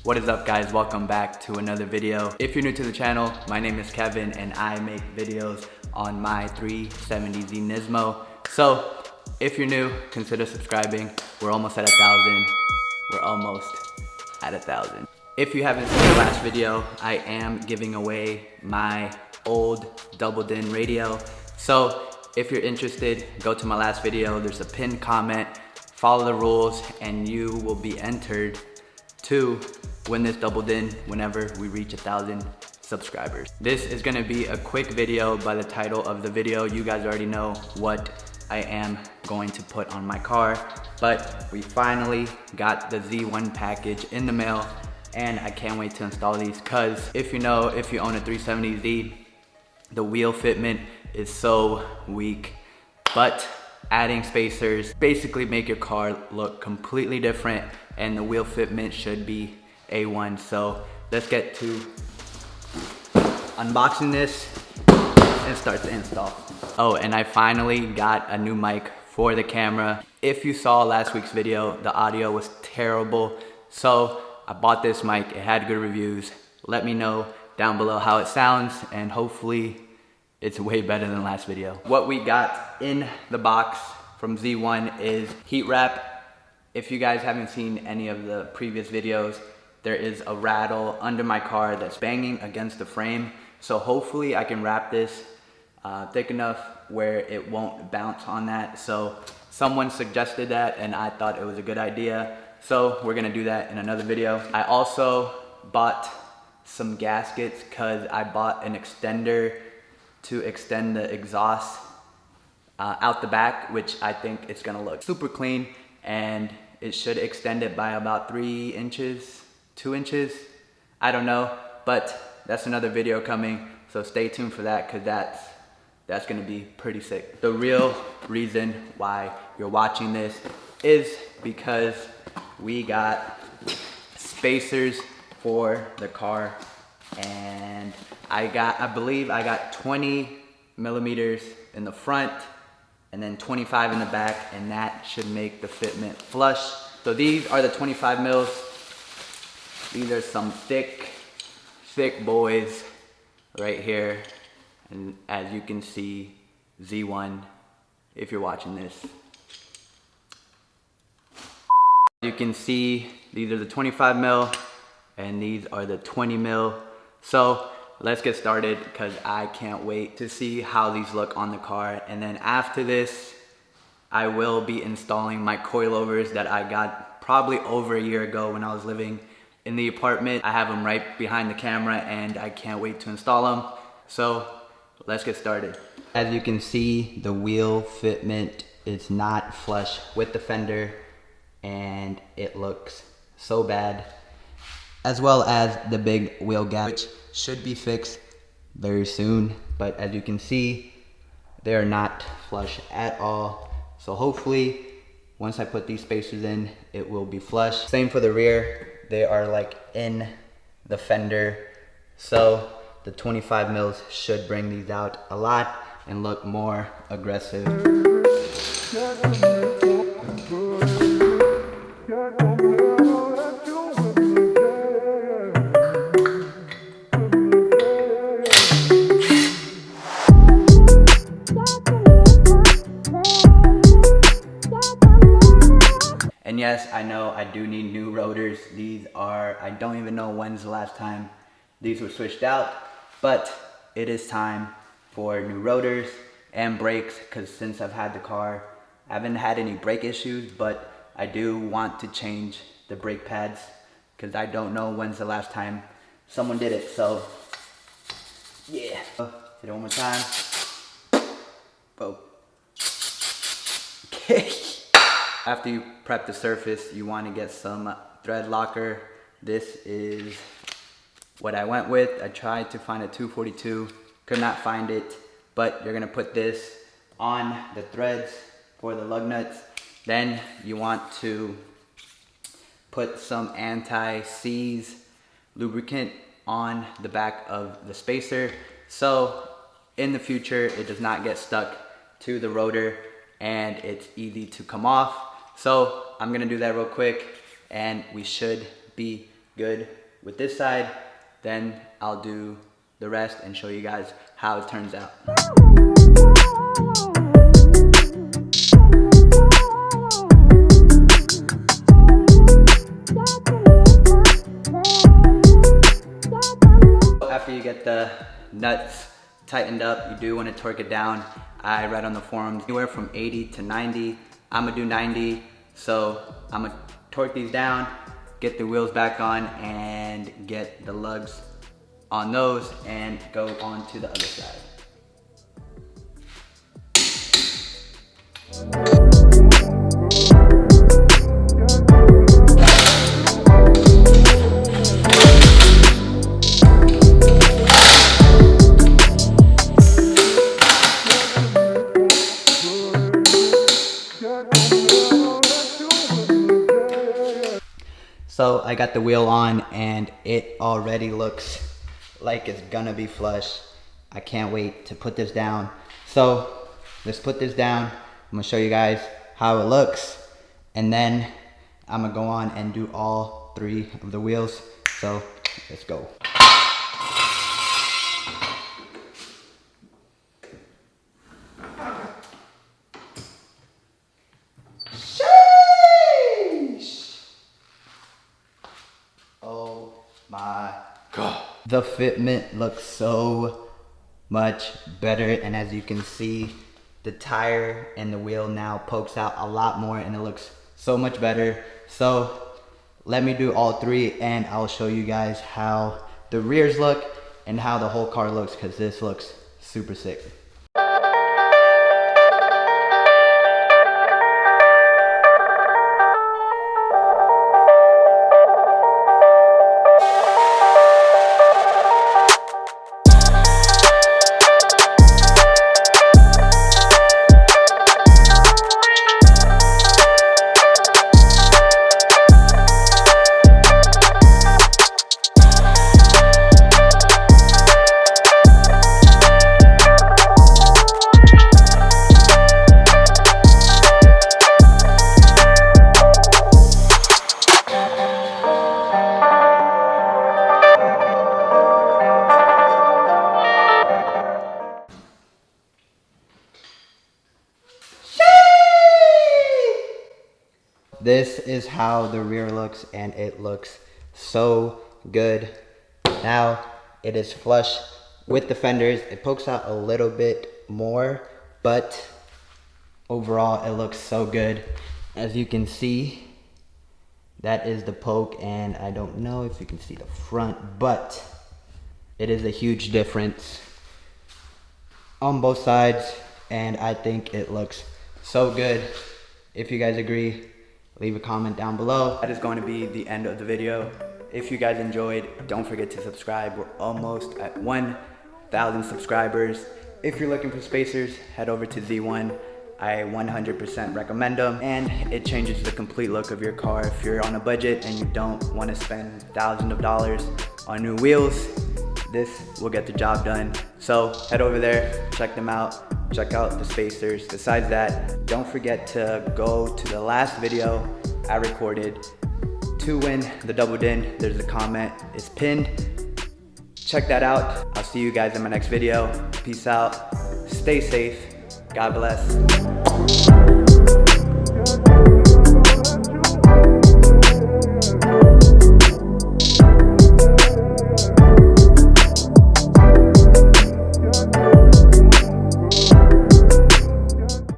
What is up guys, welcome back to another video. If you're new to the channel, my name is Kevin and I make videos on my 370Z Nismo. So if you're new, consider subscribing. We're almost at 1,000. We're almost at 1,000. If you haven't seen the last video, I am giving away my old double din radio. So if you're interested, go to my last video. There's a pinned comment, follow the rules, and you will be entered to win this double din whenever we reach 1,000 subscribers. This is gonna be a quick video. By the title of the video, you guys already know what I am going to put on my car, but we finally got the Z1 package in the mail and I can't wait to install these because if you own a 370Z, the wheel fitment is so weak, but adding spacers basically make your car look completely different and the wheel fitment should be A1. So let's get to unboxing this and start the install. Oh, and I finally got a new mic for the camera. If you saw last week's video, the audio was terrible. So I bought this mic, it had good reviews. Let me know down below how it sounds and hopefully it's way better than last video. What we got in the box from Z1 is heat wrap. If you guys haven't seen any of the previous videos, there is a rattle under my car that's banging against the frame. So hopefully I can wrap this thick enough where it won't bounce on that. So someone suggested that and I thought it was a good idea. So we're gonna do that in another video. I also bought some gaskets because I bought an extender to extend the exhaust out the back, which I think it's gonna look super clean and it should extend it by about 3 inches, 2 inches. I don't know, but that's another video coming. So stay tuned for that because that's gonna be pretty sick. The real reason why you're watching this is because we got spacers for the car and I believe I got 20 millimeters in the front and then 25 in the back, and that should make the fitment flush. So these are the 25 mils. These are some thick boys right here. And as you can see, Z1, if you're watching this. You can see these are the 25 mil and these are the 20 mil. So let's get started because I can't wait to see how these look on the car. And then after this, I will be installing my coilovers that I got probably over a year ago when I was living in the apartment. I have them right behind the camera and I can't wait to install them. So let's get started. As you can see, the wheel fitment is not flush with the fender and it looks so bad, as well as the big wheel gap, which should be fixed very soon. But as you can see, they are not flush at all. So hopefully, once I put these spacers in, it will be flush. Same for the rear. They are like in the fender. So the 25 mils should bring these out a lot and look more aggressive. And yes, I know I do need new rotors. These are, I don't even know when's the last time these were switched out, but it is time for new rotors and brakes because since I've had the car, I haven't had any brake issues, but I do want to change the brake pads because I don't know when's the last time someone did it. So yeah, hit it one more time. Boom. Okay. After you prep the surface, you want to get some thread locker. This is what I went with. I tried to find a 242, could not find it, but you're gonna put this on the threads for the lug nuts. Then you want to put some anti-seize lubricant on the back of the spacer. So in the future, it does not get stuck to the rotor and it's easy to come off. So I'm gonna do that real quick and we should be good with this side, then I'll do the rest and show you guys how it turns out. After you get the nuts tightened up, you do want to torque it down. I read on the forums anywhere from 80 to 90. I'm gonna do 90, so I'm gonna torque these down, get the wheels back on, and get the lugs on those, and go on to the other side. So I got the wheel on and it already looks like it's gonna be flush. I can't wait to put this down. So let's put this down. I'm gonna show you guys how it looks, and then I'm gonna go on and do all 3 of the wheels. So let's go. Oh my God. The fitment looks so much better, and as you can see, the tire and the wheel now pokes out a lot more and it looks so much better. So let me do all 3 and I'll show you guys how the rears look and how the whole car looks, because this looks super sick. This is how the rear looks, and it looks so good. Now it is flush with the fenders. It pokes out a little bit more, but overall it looks so good. As you can see, that is the poke, and I don't know if you can see the front, but it is a huge difference on both sides, and I think it looks so good. If you guys agree, leave a comment down below. That is going to be the end of the video. If you guys enjoyed, don't forget to subscribe. We're almost at 1,000 subscribers. If you're looking for spacers, head over to Z1. I 100% recommend them, and it changes the complete look of your car. If you're on a budget and you don't want to spend thousands of dollars on new wheels, this will get the job done. So head over there, check them out. Check out the spacers. Besides that, don't forget to go to the last video I recorded to win the double din. There's a comment, it's pinned. Check that out. I'll see you guys in my next video. Peace out. Stay safe. God bless.